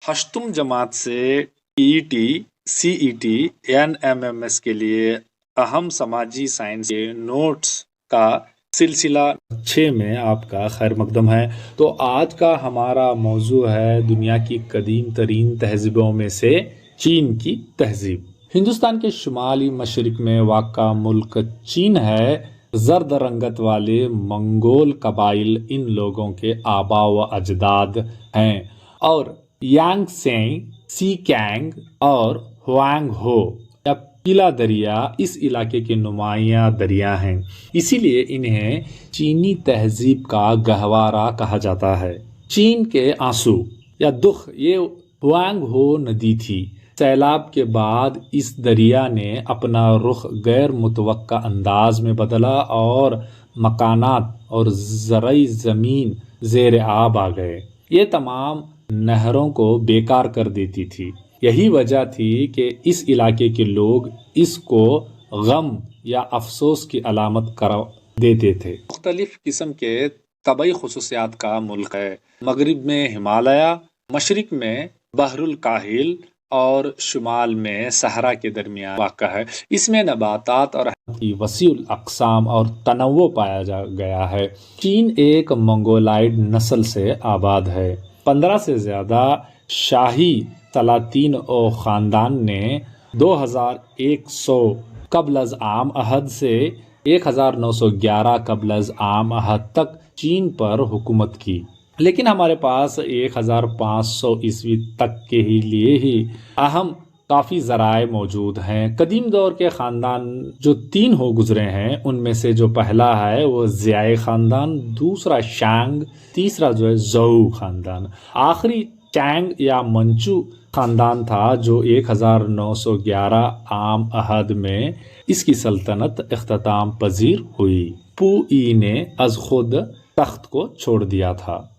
8वीं जमात से EET, CET, NMIMS के लिए अहम समाजी साइंस के नोट्स का सिलसिला 6 में आपका खैर मकदम है। तो आज का हमारा मौजू है दुनिया की कदीम तरीन तहजीबों में से चीन की तहजीब। हिंदुस्तान के शुमाली मशरिक में वाक़ा मुल्क चीन है। जर्द रंगत वाले मंगोल कबाइल इन लोगों के आबा व अजदाद हैं और यांग सेंग, सी कैंग और हुआंग हो या पीला दरिया इस इलाके के नुमाया दरिया हैं। इसीलिए इन्हें चीनी तहजीब का गहवारा कहा जाता है। चीन के आंसू या दुख ये हुआंग हो नदी थी। सैलाब के बाद इस दरिया ने अपना रुख गैर मुतवक्का अंदाज में बदला और मकानात और ज़रई ज़मीन ज़ेर आब आ गए। ये तमाम नहरों को बेकार कर देती थी। यही वजह थी कि इस इलाके के लोग इसको गम या अफसोस की अलामत कर देते थे। मुख्तलिफ किस्म के तबई खुसूसियात का मुल्क है। मगरिब में हिमालय, मशरिक में बहरुल काहिल और शुमाल में सहरा के दरमियान वाक़ा है। इसमें नबातात और की वसीउल अक़साम और तनव्वु पाया जा गया है। चीन एक मंगोलाइड नस्ल से आबाद है। 15 से ज़्यादा शाही सलातीन और ख़ानदान ने 2100 कबल अज़ आम अहद से 1911 कबल अज़ आम अहद तक चीन पर हुकूमत की। लेकिन हमारे पास 1500 ईस्वी तक के ही लिए ही अहम काफ़ी ज़राए मौजूद हैं। कदीम दौर के ख़ानदान जो 3 हो गुज़रे हैं, उनमें से जो पहला है वो ज़ियाई ख़ानदान, दूसरा शांग, तीसरा जो है ज़ोउ ख़ानदान। आखिरी चैंग या मंचू ख़ानदान था जो 1911 आम अहद में इसकी सल्तनत इख्तिताम पजीर हुई। पुई ने अज़ खुद तख्त को छोड़ दिया था।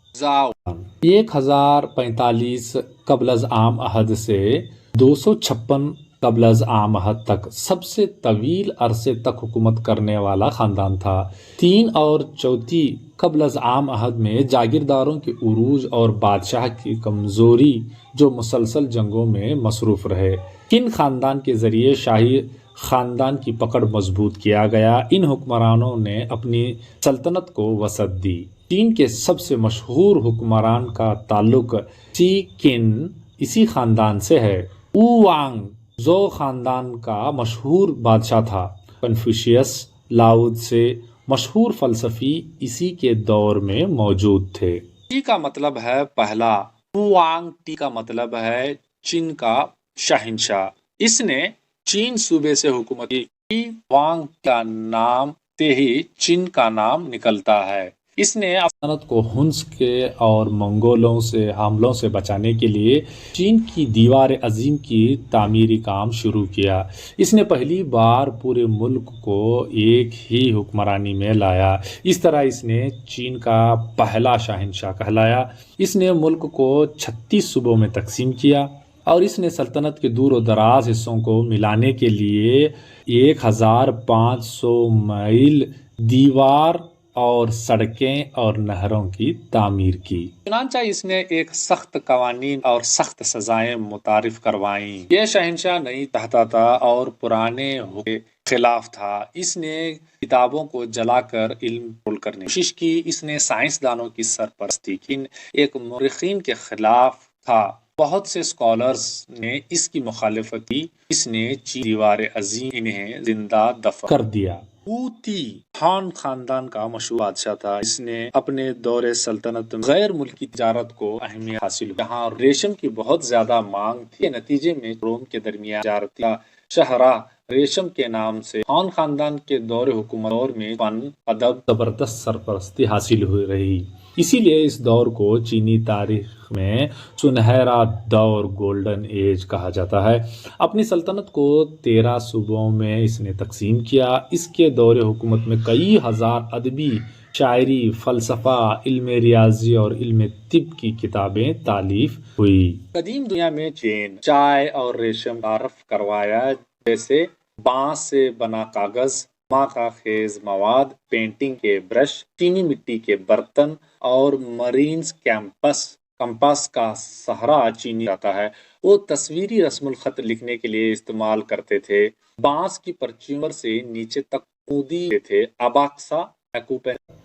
1045 कबल अज़ आम अहद से 256 कबल अज़ आम अहद तक सबसे तवील अरसे तक हुकूमत करने वाला ख़ानदान था। 3 और 4 कबल अज़ आम अहद में जागीरदारों के उरूज और बादशाह की कमज़ोरी जो मुसलसल जंगों में मसरूफ़ रहे। किन ख़ानदान के ज़रिए शाही ख़ानदान की पकड़ मजबूत किया गया। इन हुक्मरानों ने अपनी सल्तनत को वसअत दी। चीन के सबसे मशहूर हुक्मरान का ताल्लुक ची किन इसी ख़ानदान से है। वुआंग ज़ो ख़ानदान का मशहूर बादशाह था। कन्फ्यूशियस, लाओ त्से मशहूर फ़लसफ़ी इसी के दौर में मौजूद थे। टी का मतलब है पहला, वुआंग टी का मतलब है चीन का शहंशाह। इसने चीन सूबे से हुकूमत की। वांग का नाम से ही चीन का नाम निकलता है। इसने सल्तनत को हुन्स के और मंगोलों से हमलों से बचाने के लिए चीन की दीवार अजीम की तामीरी काम शुरू किया। इसने पहली बार पूरे मुल्क को एक ही हुक्मरानी में लाया। इस तरह इसने चीन का पहला शहंशाह कहलाया। इसने मुल्क को 36 सूबों में तकसीम किया और इसने सल्तनत के दूर और दराज हिस्सों को मिलाने के लिए 1500 मील दीवार और सड़कें और नहरों की तामीर की। चुनांचा इसने एक सख्त कवानीन और सख्त सजाएं मुतारिफ करवाईं। यह शहंशाह नहीं चाहता था और पुराने के खिलाफ था। इसने किताबों को जलाकर इल्म रोल करने की कोशिश की। इसने साइंसदानों की सरपरस्ती की। एक मुर्रिखीन के खिलाफ था। बहुत से स्कॉलर्स ने इसकी मुखालिफत की। इसने दीवार अजीम इन्हें जिंदा दफन कर दिया। ऊती हान खानदान का मशहूर बादशाह था। इसने अपने दौरे सल्तनत में गैर मुल्की तिजारत को अहमियत हासिल हुई। जहाँ रेशम की बहुत ज्यादा मांग थी। नतीजे में रोम के दरमियान तिजारती शहरा रेशम के नाम से हान खानदान के दौरे हुकूमत में फन अदब जबरदस्त सरपरस्ती हासिल हुई रही। इसीलिए इस दौर को चीनी तारीख में सुनहरा दौर गोल्डन एज कहा जाता है। अपनी सल्तनत को 13 सूबों में इसने तकसीम किया। इसके दौरे हुकूमत में कई हजार अदबी, शायरी, फ़लसफ़ा, इल्म रियाजी और इल्म तिब की किताबें तालीफ हुई। कदीम दुनिया में चीन चाय और रेशम तारफ करवाया, जैसे बांस से बना कागज, माँ का खेज मवाद, पेंटिंग के ब्रश, चीनी मिट्टी के बर्तन और मरीन्स कैंपस کمپاس کا سہارا چینی جاتا ہے، وہ تصویری رسم الخط لکھنے کے لیے استعمال کرتے تھے۔ بانس کی پرچیوں سے نیچے تک کودی تھے۔ اباقسا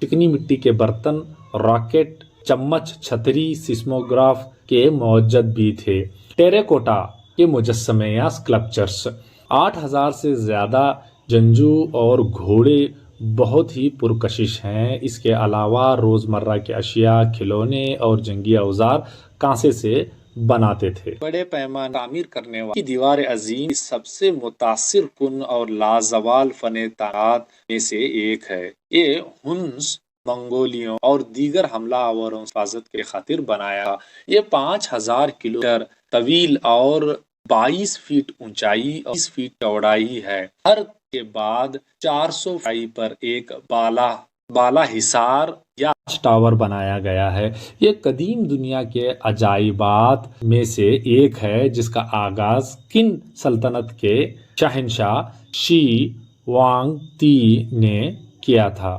چکنی مٹی کے برتن، راکٹ، چمچ، چھتری، سیسموگراف کے موجد بھی تھے۔ ٹیراکوٹا کے مجسمے یا اسکلپچرز، 8,000 سے زیادہ جنجو اور گھوڑے بہت ہی پرکشش ہیں۔ اس کے علاوہ روزمرہ کے اشیاء، کھلونے اور جنگی اوزار کانسے سے بناتے تھے۔ بڑے پیمانے تعمیر کرنے والی دیوار عظیم کی سب سے متاثر کن اور لازوال فن تعمیرات میں سے ایک ہے۔ یہ ہنس، منگولیوں اور دیگر حملہ آوروں سے حفاظت کے خاطر بنایا۔ یہ 5,000 کلومیٹر طویل اور 22 فٹ اونچائی اور 20 فٹ چوڑائی ہے۔ ہر کے بعد 400 فٹ پر ایک بالا حصار یا ٹاور بنایا گیا ہے۔ یہ قدیم دنیا کے عجائبات میں سے ایک ہے جس کا آغاز قن سلطنت کے شہنشاہ شی وانگ تی نے کیا تھا۔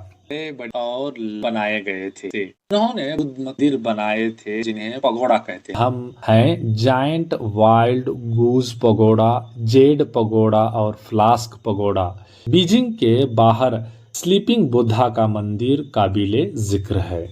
اور بنائے گئے تھے۔ انہوں نے بدھ مندر بنائے تھے جنہیں پگوڑا کہتے ہیں۔ ہم ہیں جائنٹ وائلڈ گوز پگوڑا، جیڈ پگوڑا اور فلاسک پگوڑا۔ بیجنگ کے باہر سلیپنگ بدھا کا مندر قابل ذکر ہے۔